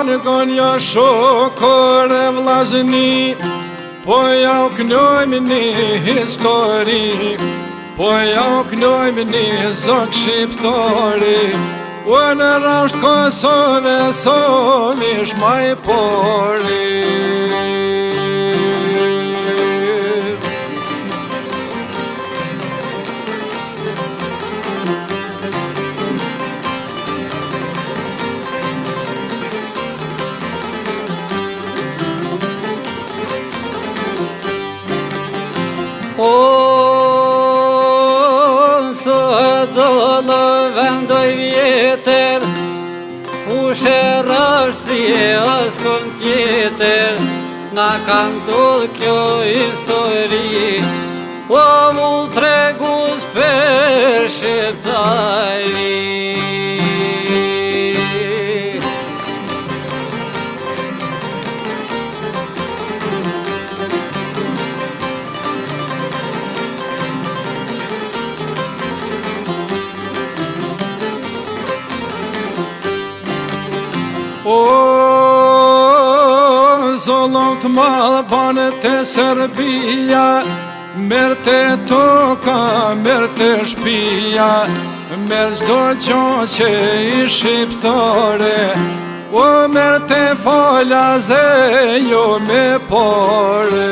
Në gonja shokër e vlazni, po ja u knojmë një histori, po ja u knojmë një zok shqiptori. Në rasht Kosove sovish maj pori. Së dollë vendoj vjetër, fushë rashë si as kon tjetër, na kam tullë kjo histori, o mu tregu s'per shqiptari. Zollon të malë banë të Serbia, merë të toka, merë të shpia, merë zdo qo që i shqiptore, o merë të fola ze jo me pore.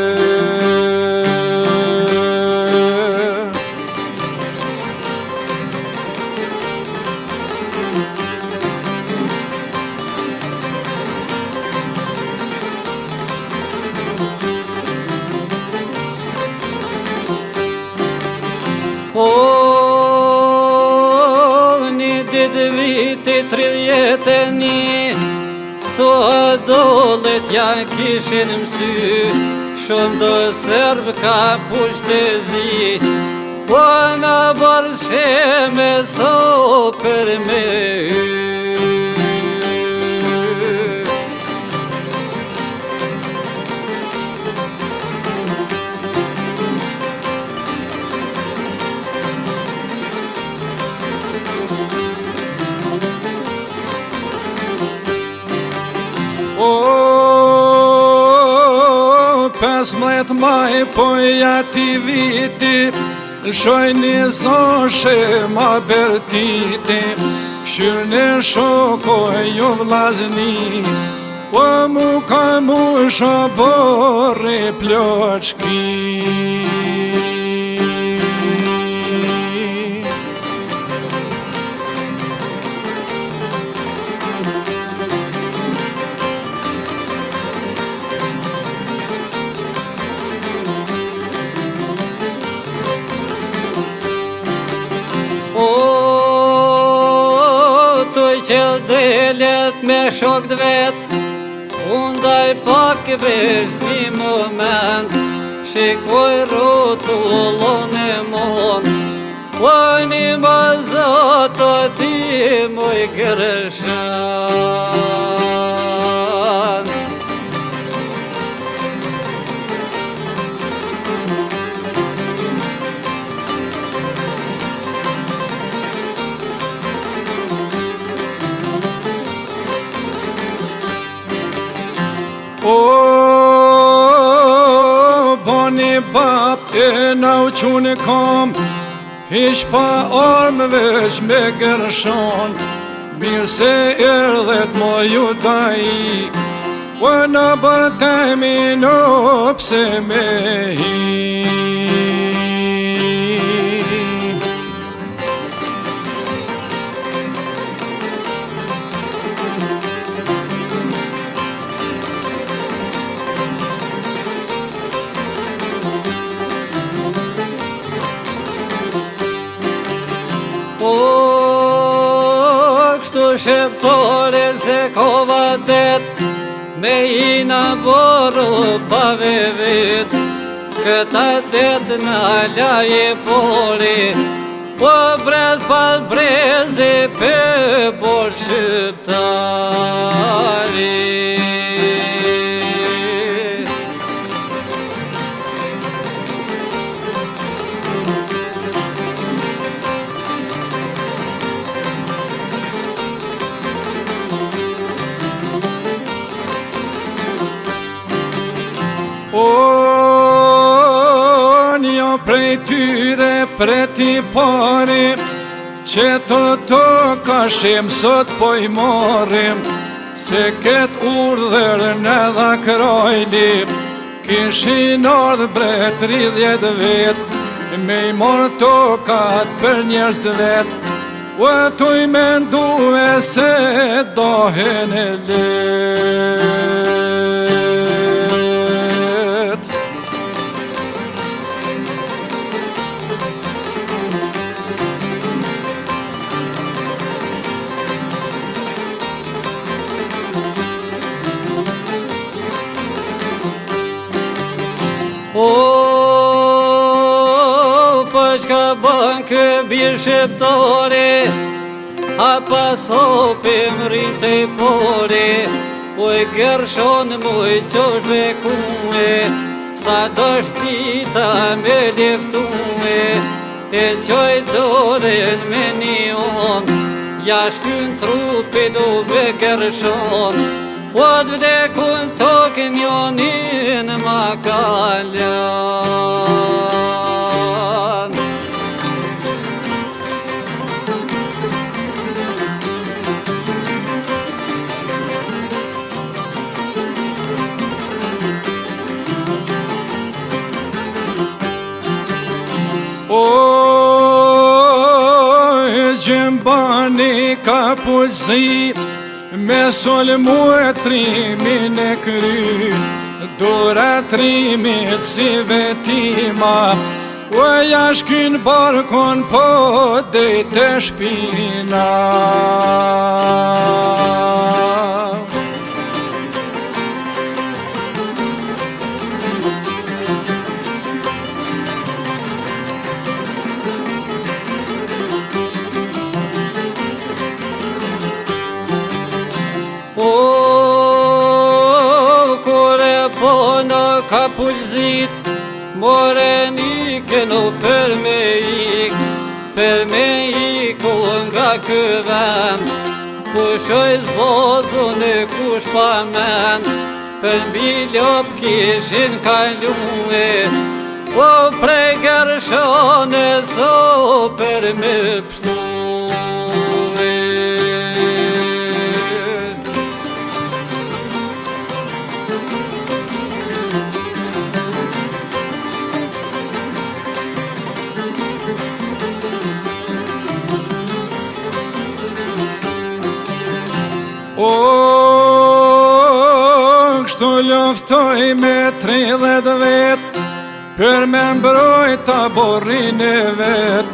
Një ditë viti 31, so dollet ja kishin mësy, shumë do Serbë ka pushtezi, po në bërsheme so për me hy. Pesmdhet maj po jati viti, lëshoj një zoshe ma bertiti, shyrë shoko ju vlazni, o mu ka mu shobore ploçki. Qëll delet me shok dvet, undaj pak vesh një moment, shikoj rotullon e mon, o një mazat ati moj kërëshan. Boni bap e na u qunë kam, hiq pa armë veç me gërshon, mirë se erdhet mo ju daji, o në bërtemi në pse me hi. Kështu shqiptore se kova det, me ina boru pa vevit, këta det në laje pori, po brez pas brezi pe por shqiptari. prej tyre preti pari, që të ka shem sot po I marim, se ket urdhërën edhe krajli, kishin ardhë bre 30 vet, me I marrë tokat për njerëz të vet, u ato I mendue se dohen e let. Po qka bën kë bir shqiptore, a pas hopim rrin të I pore, u I gërshon muj qosh me kume, sa do shtita me leftume, e qoj doren me nion, ja shkyn trupi do me gërshon, o të vdekun to kemionin ma kaljan. Gjembani ka puzi, me sol muë trimin e kry, dora trimit si vetima, u jashkin barkon po dejt e shpina. Kure po në ka pulzit, more nike në për me iku nga kë vend, kushoj zbozun e kush pa men, për mbi lop kishin kalue, po prej gërshone so për me pështu. Kështu luftoj me 30 vet, për me mbrojt taborin e vet,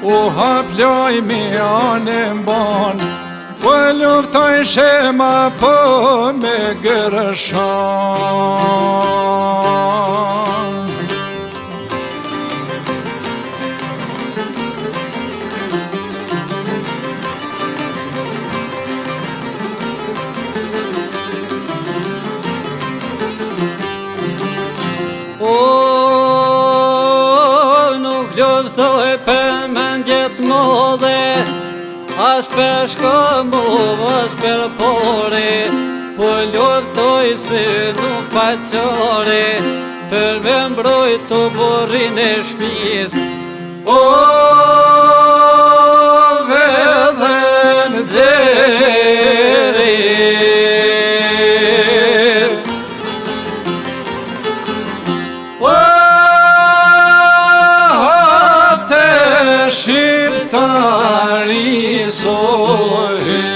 u haploj mi anë mban, po luftoj shema po me gërshon. Nuk luftoj për mendjet modhe, as për shkomu, as për pore, po luftoj se nuk paqore, për me mbrojt të burrin e shpis. O vedhen deri, shqiptari soj.